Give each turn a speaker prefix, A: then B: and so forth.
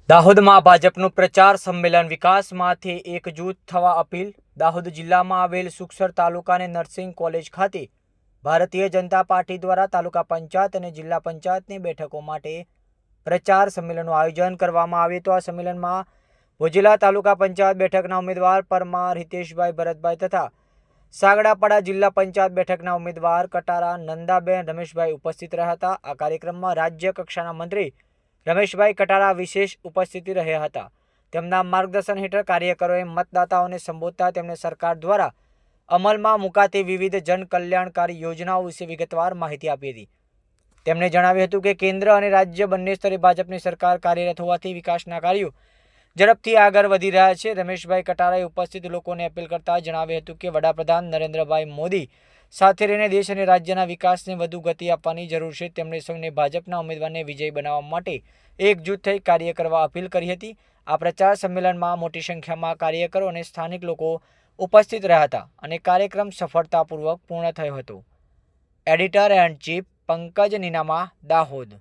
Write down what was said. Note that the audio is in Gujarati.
A: દાહોદમાં ભાજપનું પ્રચાર સંમેલન વિકાસમાંથી એકજૂથ થવા અપીલ। દાહોદ જિલ્લામાં આવેલ સુખસર તાલુકાની નર્સિંગ કોલેજ ખાતે ભારતીય જનતા પાર્ટી દ્વારા તાલુકા પંચાયત અને જિલ્લા પંચાયતની બેઠકો માટે પ્રચાર સંમેલનનું આયોજન કરવામાં આવ્યું હતું। આ સંમેલનમાં ભોજીલા તાલુકા પંચાયત બેઠકના ઉમેદવાર પરમાર હિતેશભાઈ ભરતભાઈ તથા સાગડાપાડા જિલ્લા પંચાયત બેઠકના ઉમેદવાર કટારા નંદાબેન રમેશભાઈ ઉપસ્થિત રહ્યા હતા। આ કાર્યક્રમમાં રાજ્ય કક્ષાના મંત્રી રમેશભાઈ કટારા વિશેષ ઉપસ્થિતિ રહ્યા હતા। તેમના માર્ગદર્શન હેઠળ કાર્યકરોએ મતદાતાઓને સંબોધતા તેમણે સરકાર દ્વારા અમલમાં મુકાતી વિવિધ જનકલ્યાણકારી યોજનાઓ વિશે વિગતવાર માહિતી આપી હતી। તેમણે જણાવ્યું હતું કે કેન્દ્ર અને રાજ્ય બંને સ્તરે ભાજપની સરકાર કાર્યરત હોવાથી વિકાસના કાર્યો ઝડપથી આગળ વધી રહ્યા છે। રમેશભાઈ કટારાએ ઉપસ્થિત લોકોને અપીલ કરતા જણાવ્યું હતું કે વડાપ્રધાન નરેન્દ્રભાઈ મોદી સાથે રહીને દેશ અને રાજ્યના વિકાસને વધુ ગતિ આપવાની જરૂર છે। તેમણે સૌને ભાજપના ઉમેદવારને વિજયી બનાવવા માટે એકજૂથ થઈ કાર્ય કરવા અપીલ કરી હતી। આ પ્રચાર સંમેલનમાં મોટી સંખ્યામાં કાર્યકરો અને સ્થાનિક લોકો ઉપસ્થિત રહ્યા હતા અને કાર્યક્રમ સફળતાપૂર્વક પૂર્ણ થયો હતો। Editor and chief Pankaj Ninama, Dahod.